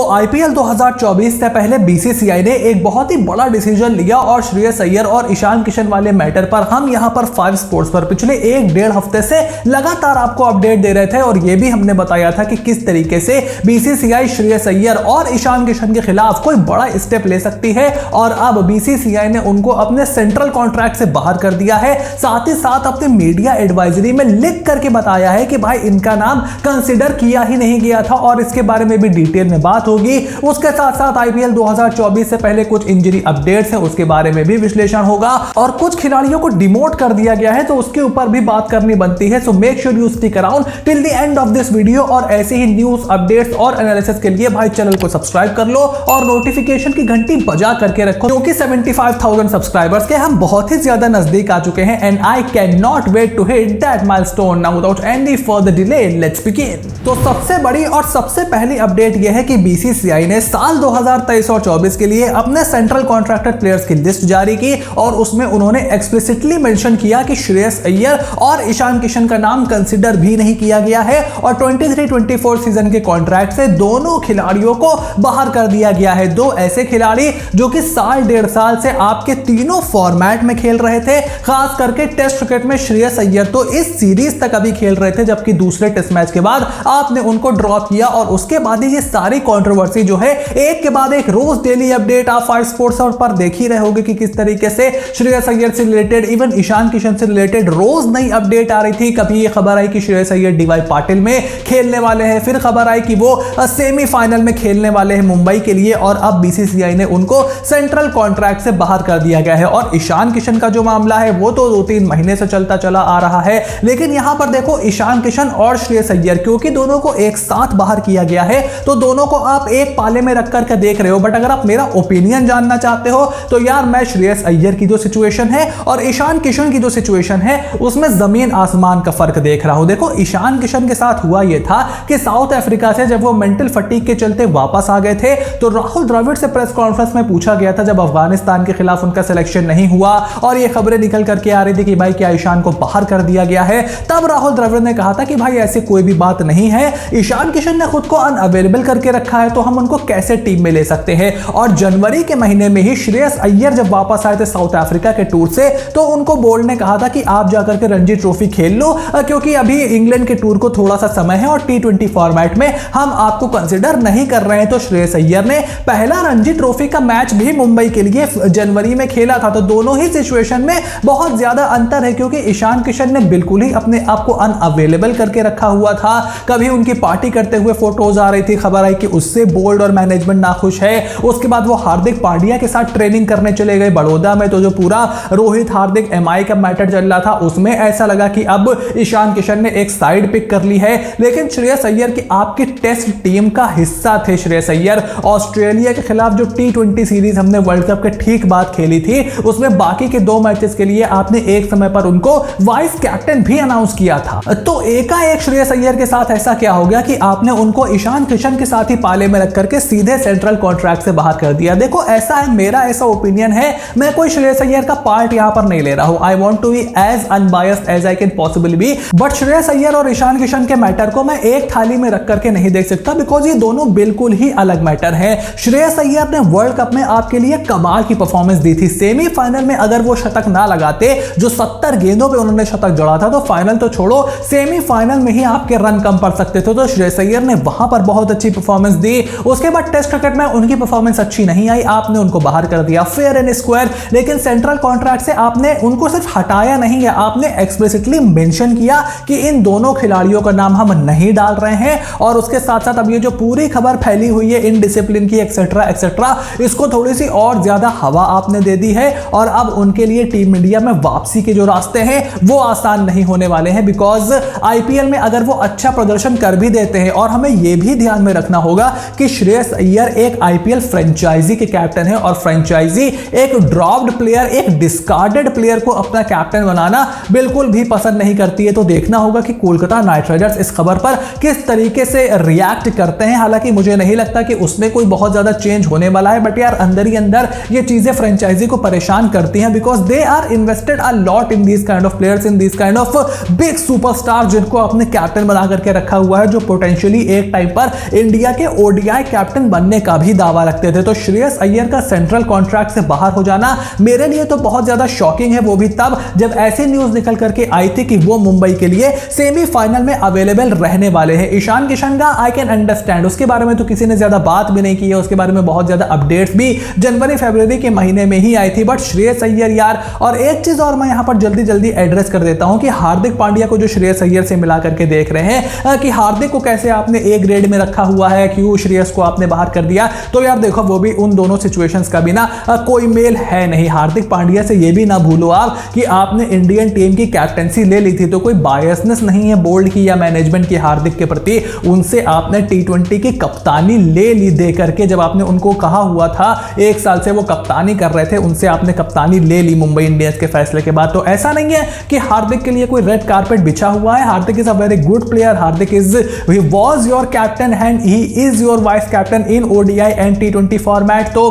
तो आईपीएल 2024 से पहले बीसीसीआई ने एक बहुत ही बड़ा डिसीजन लिया और श्रेयस अय्यर और ईशान किशन वाले मैटर पर हम यहां पर 5 स्पोर्ट्स पर पिछले 1-1.5 हफ्ते से लगातार आपको अपडेट दे रहे थे और यह भी हमने बताया था कि किस तरीके से बीसीसीआई श्रेयस अय्यर और ईशान किशन के खिलाफ कोई बड़ा स्टेप ले सकती है। और अब बीसीसीआई ने उनको अपने सेंट्रल कॉन्ट्रैक्ट से बाहर कर दिया है, साथ ही साथ अपने मीडिया एडवाइजरी में लिख करके बताया है कि भाई इनका नाम कंसिडर किया ही नहीं गया था और इसके बारे में भी डिटेल में बात होगी। उसके साथ साथ आईपीएल 2024 से पहले कुछ इंजरी अपडेट्स हैं, उसके बारे में भी विश्लेषण होगा और कुछ खिलाड़ियों को डिमोट कर दिया गया है तो उसके ऊपर भी बात करनी बनती है। So make sure you stick around till the end of this video और ऐसे ही न्यूज अपडेट्स और एनालिसिस के लिए भाई चैनल को सब्सक्राइब कर लो और नोटिफिकेशन की घंटी बजा करके रखो, क्योंकि 75,000 सब्सक्राइबर्स के हम बहुत ही ज्यादा नजदीक आ चुके हैं and I can not wait to hit that milestone. Now without any further delay let's begin. तो सबसे बड़ी और सबसे पहली अपडेट यह है कि बीसीसीआई ने साल 2023 और 24 के लिए अपने सेंट्रल कॉन्ट्रैक्टेड प्लेयर्स की लिस्ट जारी की और उसमें उन्होंने एक्सप्लिसिटली मेंशन किया कि श्रेयस अय्यर और ईशान किशन का नाम कंसीडर भी नहीं किया गया है और 23-24 सीजन के कॉन्ट्रैक्ट से दोनों खिलाड़ियों को बाहर कर दिया गया है। दो ऐसे खिलाड़ी जो कि साल 1.5 साल से आपके तीनों फॉर्मेट में खेल रहे थे, खास करके टेस्ट क्रिकेट में श्रेयस अय्यर तो इस सीरीज तक अभी खेल रहे थे, जबकि दूसरे टेस्ट मैच के बाद आपने उनको ड्रॉप किया और उसके बाद ये सारी कंट्रोवर्सी जो है एक के बाद एक रोज डेली अपडेट आप 5 स्पोर्ट्स पर देख ही रहे होंगे कि किस तरीके से श्रेयस अय्यर से रिलेटेड इवन ईशान किशन से रिलेटेड रोज नई अपडेट आ रही थी। कभी ये खबर आई कि श्रेयस अय्यर डीवाई पाटिल में खेलने वाले हैं, फिर खबर आई कि वो सेमीफाइनल में खेलने वाले हैं मुंबई के लिए और अब बीसीसीआई ने उनको सेंट्रल कॉन्ट्रैक्ट से बाहर कर दिया गया है। और ईशान किशन का जो मामला है वो तो 2-3 महीने से चलता चला आ रहा है, लेकिन यहां पर देखो ईशान किशन और श्रेयस अय्यर क्योंकि दोनों को एक साथ बाहर किया गया है तो दोनों को आप एक पाले में रख करके देख रहे हो। बट अगर आप मेरा ओपिनियन जानना चाहते हो तो यार मैं श्रेयस अय्यर की जो सिचुएशन है और ईशान किशन की जो सिचुएशन है उसमें जमीन आसमान का फर्क देख रहा हूं। देखो ईशान किशन के साथ हुआ यह था कि साउथ अफ्रीका से जब वो मेंटल फटीग के चलते वापस आ गए थे तो राहुल द्रविड़ से प्रेस कॉन्फ्रेंस में पूछा गया था जब अफगानिस्तान के खिलाफ उनका सिलेक्शन नहीं हुआ और ये खबरें निकल करके आ रही थी कि भाई क्या ईशान को बाहर कर दिया गया है, तब राहुल द्रविड़ ने कहा था कि भाई ऐसी कोई भी बात नहीं है, ईशान किशन ने खुद को अनअवेलेबल करके रखा है तो हम उनको कैसे टीम में ले सकते हैं। और जनवरी के महीने में ही श्रेयस अय्यर जब वापस आए थे साउथ अफ्रीका के टूर से तो उनको बोर्ड ने कहा था कि आप जाकर के रणजी ट्रॉफी खेल लो क्योंकि अभी इंग्लैंड के टूर को थोड़ा सा समय है और T20 फॉर्मेट में हम आपको कंसीडर नहीं कर रहे हैं। तो श्रेयस अय्यर ने पहला रणजी ट्रॉफी का मैच भी मुंबई के लिए जनवरी में खेला था। तो दोनों ही सिचुएशन में बहुत ज्यादा अंतर है क्योंकि ईशान किशन ने बिल्कुल ही अपने आप को अनअवेलेबल करके रखा हुआ था। कभी उनकी पार्टी करते हुए फोटोज आ रही थी, खबर आई कि उससे बोर्ड और मैनेजमेंट नाखुश है। उसके बाद वो हार्दिक पांड्या के साथ ट्रेनिंग करने चले गए बड़ौदा में, तो जो पूरा रोहित हार्दिक एमआई का मैटर चल रहा था उसमें ऐसा लगा कि अब ईशान किशन ने एक साइड पिक कर ली है। लेकिन श्रेयस अय्यर की आपकी टेस्ट टीम का हिस्सा थे। श्रेयस अय्यर ऑस्ट्रेलिया के खिलाफ जो T20 सीरीज हमने वर्ल्ड कप के ठीक बाद खेली थी उसमें बाकी के 2 मैचेस के लिए आपने एक समय पर उनको वाइस कैप्टन भी अनाउंस किया था। तो एकाएक श्रेयस अय्यर के साथ ऐसा क्या हो गया कि आपने उनको ईशान किशन के साथ ही पाले में रख करके सीधे सेंट्रल कॉन्ट्रैक्ट से बाहर कर दिया। देखो ऐसा है, मेरा ऐसा ओपिनियन है, मैं कोई श्रेयस अय्यर का पार्ट यहां पर नहीं ले रहा हूं। I want to be as unbiased as I can possibly be, but Shreyas Iyer और ईशान किशन के मैटर को मैं एक थाली में रख करके नहीं देख सकता बिकॉज ये दोनों बिल्कुल ही अलग मैटर है। श्रेयस अय्यर ने वर्ल्ड कप में आपके लिए कमाल की परफॉर्मेंस दी थी। सेमीफाइनल में अगर वो शतक ना लगाते, जो 70 गेंदों पे उन्होंने शतक जड़ा था, तो फाइनल तो छोड़ो सेमीफाइनल में ही आपके रन कम पड़ सकते थे। तो श्रेयस अय्यर ने वहां पर बहुत अच्छी परफॉर्मेंस दी। उसके बाद टेस्ट क्रिकेट में उनकी परफॉर्मेंस अच्छी नहीं आई, आपने उनको बाहर कर दिया फेयर एंड स्क्वायर। लेकिन सेंट्रल कॉन्ट्रैक्ट से आपने उनको सिर्फ हटाया नहीं है, आपने एक्सप्लिसिटली मेंशन किया कि इन दोनों खिलाड़ियों का नाम हम नहीं डाल रहे हैं। और उसके साथ साथ अब ये जो पूरी खबर फैली हुई है इनडिसिप्लिन की एक्सेट्रा एक्सेट्रा, इसको थोड़ी सी और ज्यादा हवा आपने दे दी है और अब उनके लिए टीम इंडिया में वापसी के जो रास्ते हैं वो आसान नहीं होने वाले हैं बिकॉज आईपीएल में अगर वो अच्छा प्रदर्शन कर भी देते हैं, और हमें यह भी ध्यान में रखना होगा कि श्रेयस अय्यर एक आईपीएल फ्रेंचाइजी के कैप्टन है और फ्रेंचाइजी एक ड्रॉप्ड प्लेयर, एक डिस्कार्डेड प्लेयर को अपना कैप्टन बनाना बिल्कुल भी पसंद नहीं करती है। तो देखना होगा कि कोलकाता नाइट राइडर्स इस खबर पर किस तरीके से रिएक्ट करते हैं। हालांकि मुझे नहीं लगता कि उसमें कोई बहुत ज्यादा चेंज होने वाला है, बट यार अंदर ही अंदर ये चीजें फ्रेंचाइजी को परेशान करती हैं because they are invested a lot in these kind of players, in these kind of big superstar जिनको अपने कैप्टन बना करके रखा हुआ है, जो पोटेंशियली एक टाइम पर इंडिया के ओडीआई कैप्टन बनने का भी दावा रखते थे। तो श्रेयस अय्यर का सेंट्रल कॉन्ट्रैक्ट से बाहर हो जाना मेरे लिए तो बहुत ज्यादा शॉकिंग है, वो भी तब जब ऐसी न्यूज निकल करके आई थी कि वो मुंबई के लिए सेमीफाइनल में अवेलेबल रहने वाले हैं। ईशान किशन का आई कैन अंडरस्टैंड, उसके बारे में तो किसी ने ज्यादा बात भी नहीं की है, उसके बारे में बहुत ज्यादा अपडेट्स भी जनवरी फरवरी के महीने में ही आई थी। बट श्रेयस अय्यर यार, और एक चीज और मैं यहां पर जल्दी जल्दी एड्रेस कर देता हूं कि हार्दिक पांड्या को जो श्रेयस अय्यर से मिला करके देख रहे हैं कि हार्दिक को कैसे आपने ए ग्रेड में रखा हुआ है, क्यों श्रेयस को आपने बाहर कर दिया, तो यार देखो वो भी उन दोनों सिचुएशंस का भी ना कोई मेल है नहीं। हार्दिक पांड्या से ये भी ना भूलो आप कि आपने इंडियन टीम की कैप्टेंसी ले ली थी, तो कोई बायसनेस नहीं है बोर्ड की या मैनेजमेंट की हार्दिक के प्रति। उनसे आपने टी20 की कप्तानी ले ली दे करके, जब आपने उनको कहा हुआ था 1 साल से वो कप्तानी कर रहे थे, उनसे आपने कप्तानी ले ली मुंबई इंडियंस के फैसले के बाद। तो ऐसा नहीं है कि हार्दिक के लिए कोई रेड कारपेट बिछा हुआ है। Hardik is a very good player, Hardik he was your captain and he is your vice captain in ODI and टी20 फॉर्मेट। तो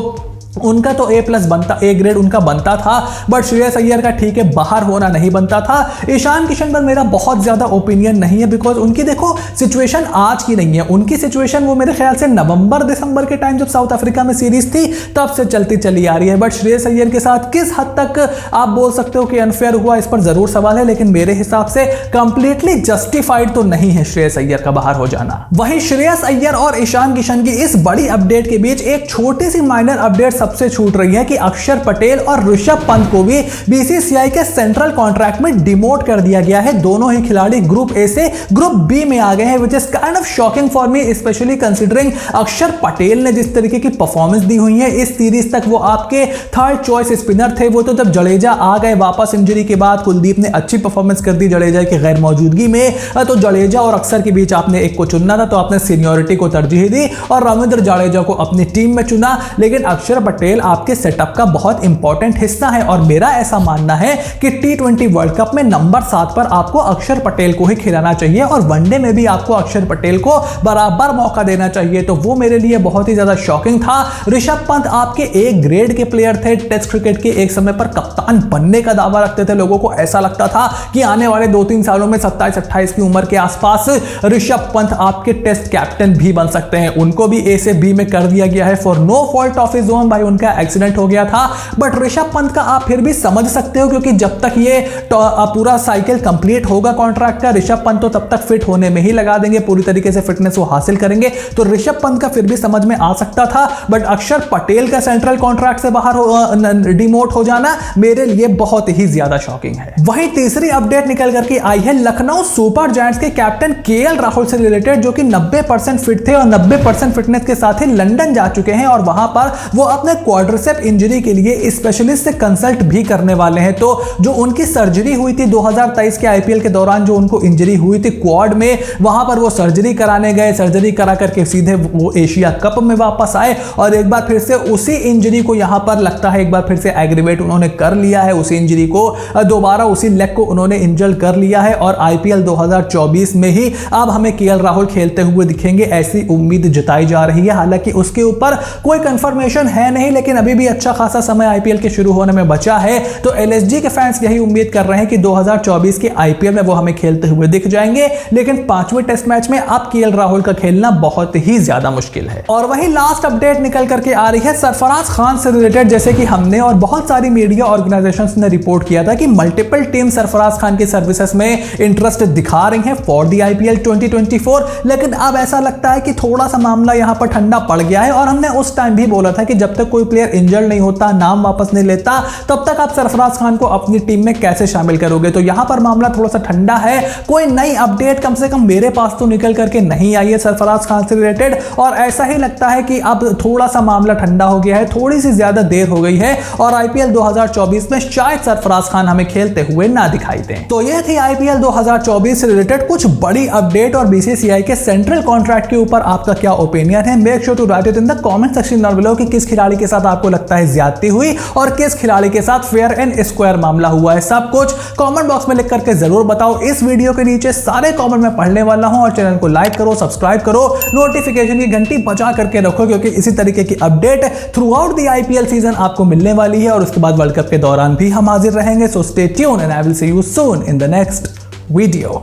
उनका तो A+ बनता, A ग्रेड उनका बनता था, बट श्रेयस अय्यर का ठीक है बाहर होना नहीं बनता था। ईशान किशन पर मेरा बहुत ज्यादा ओपिनियन नहीं है, बिकॉज उनकी देखो सिचुएशन आज की नहीं है, उनकी सिचुएशन वो मेरे ख्याल से नवंबर दिसंबर के टाइम जब साउथ अफ्रीका में सीरीज थी तब से चलती चली आ रही है। बट श्रेयस अय्यर के साथ किस हद तक आप बोल सकते हो कि अनफेयर हुआ, इस पर जरूर सवाल है, लेकिन मेरे हिसाब से कंप्लीटली जस्टिफाइड तो नहीं है श्रेयस अय्यर का बाहर हो जाना। वहीं श्रेयस अय्यर और ईशान किशन की इस बड़ी अपडेट के बीच एक छोटी सी माइनर अपडेट सबसे छूट रही है कि अक्षर पटेल और ऋषभ पंत को भी बीसीसीआई के सेंट्रल कॉन्ट्रैक्ट में डिमोट कर दिया गया है। दोनों ही खिलाड़ी ग्रुप ए से ग्रुप बी में आ गए हैं, which is kind of shocking for me, specially considering अक्षर पटेल ने जिस तरीके की परफॉर्मेंस दी हुई है इस सीरीज तक। वो आपके थर्ड चॉइस स्पिनर थे, वो तो जब जडेजा आ गए वापस इंजरी के बाद, कुलदीप ने अच्छी परफॉर्मेंस कर दी जडेजा की गैर मौजूदगी में, तो जडेजा और अक्षर के बीच आपने एक को चुनना था, तो आपने सीनियोरिटी को तरजीह दी और रविंद्र जडेजा को अपनी टीम में चुना। लेकिन अक्षर पटेल आपके सेटअप का बहुत इंपॉर्टेंट हिस्सा है और मेरा ऐसा मानना है कि टी20 वर्ल्ड कप में नंबर 7 पर आपको अक्षर पटेल को ही खिलाना चाहिए और वनडे में भी आपको अक्षर पटेल को बराबर मौका देना चाहिए। तो वो मेरे लिए बहुत ही ज्यादा शॉकिंग था। ऋषभ पंत आपके ए ग्रेड के प्लेयर थे, टेस्ट क्रिकेट के एक समय पर कप्तान बनने का दावा रखते थे, लोगों को ऐसा लगता था कि आने वाले 2-3 सालों में 27-28 की उम्र के आसपास ऋषभ पंत आपके टेस्ट कैप्टन भी बन सकते हैं। उनको भी ए से बी में कर दिया गया है for no fault of his own, भाई उनका एक्सीडेंट हो गया था। बट ऋषभ पंत का आप फिर भी समझ सकते हो, क्योंकि जब तक ये पूरा साइकिल कंप्लीट होगा कॉन्ट्रैक्ट का, ऋषभ पंत तो तब तक फिट होने में ही लगा देंगे, पूरी तरीके से फिटनेस वो हासिल करेंगे, तो ऋषभ पंत का फिर भी समझ में आ सकता था। बट अक्षर पटेल का सेंट्रल कॉन्ट्रैक्ट से बाहर डिमोट हो जाना मेरे लिए बहुत ही ज्यादा शॉकिंग है। वहीं तीसरी अपडेट निकल करके आई है लखनऊ सुपर जायंट्स के कैप्टन केएल राहुल से रिलेटेड, जो कि 90% फिट थे और 90% फिटनेस के साथ ही लंदन जा चुके हैं और वहां पर वो अपने क्वाड्रिसेप इंजरी के लिए स्पेशलिस्ट से कंसल्ट भी करने वाले हैं। तो जो उनकी सर्जरी हुई थी 2023 के आईपीएल के दौरान, जो उनको इंजरी हुई थी क्वाड में, वहां पर वो सर्जरी कराने गए, सर्जरी करा करके सीधे वो एशिया कप में वापस आए और एक बार फिर से उसी इंजरी को यहां पर लगता है एक बार फिर से एग्रीवेट उन्होंने कर लिया है, उसी इंजरी को दोबारा उसी लेग को उन्होंने इंजर्ड कर लिया है और आईपीएल 2024 में ही अब हमें केएल राहुल खेलते हुए दिखेंगे, ऐसी उम्मीद जताई जा रही है। हालांकि उसके ऊपर कोई कंफर्मेशन है नहीं, लेकिन अभी भी अच्छा खासा समय आईपीएल के शुरू होने में बचा है, तो एलएसजी के फैंस यही उम्मीद कर रहे हैं कि 2024 के आईपीएल में वो हमें खेलते हुए दिख जाएंगे। लेकिन 5वें टेस्ट मैच में अब केएल राहुल का खेलना बहुत ही ज्यादा मुश्किल है। और वही लास्ट अपडेट निकल करके आ रही है सरफराज खान से रिलेटेड। जैसे कि हमने और बहुत सारी मीडिया ऑर्गेनाइजेशंस ने रिपोर्ट किया था कि मल्टीपल टीम सरफराज खान की सर्विसेज में इंटरेस्ट दिखा रही हैं फॉर द आईपीएल 2024, लेकिन अब ऐसा लगता है कि थोड़ा सा मामला यहां पर ठंडा पड़ गया है। और हमने उस टाइम भी बोला था कि जब तक कोई प्लेयर इंजर्ड नहीं होता, नाम वापस नहीं लेता, तब तक आप सरफराज खान को अपनी टीम में कैसे शामिल करोगे। तो यहां पर मामला थोड़ा सा ठंडा है, कोई नई अपडेट कम से कम मेरे पास तो निकल करके नहीं आई है सरफराज खान से रिलेटेड, और ऐसा ही लगता है कि अब थोड़ा सा मामला ठंडा हो गया है, थोड़ी सी ज्यादा देर हो गई है और आईपीएल 2024 में शायद सरफराज खान हमें खेलते हुए ना दिखाई दें। तो यह थी आईपीएल 2024 से रिलेटेड कुछ बड़ी अपडेट और बीसीसीआई के सेंट्रल कॉन्ट्रैक्ट के ऊपर आपका क्या ओपिनियन है। Make sure to write it in the comment section down below कि किस खिलाड़ी के साथ आपको लगता है ज्यादती हुई और किस खिलाड़ी के साथ फेयर एंड स्क्वायर मामला हुआ है। सब कुछ कमेंट बॉक्स में लिख करके जरूर बताओ। इस वीडियो के नीचे सारे कमेंट में पढ़ने वाला हूं और चैनल को लाइक करो, सब्सक्राइब करो, नोटिफिकेशन की घंटी बजा करके रखो, क्योंकि इसी तरीके की update through out the IPL season आपको मिलने वाली है और उसके बाद वर्ल्ड कप के दौरान भी हम हाजिर रहेंगे। So stay tuned and I will see you soon in the next video.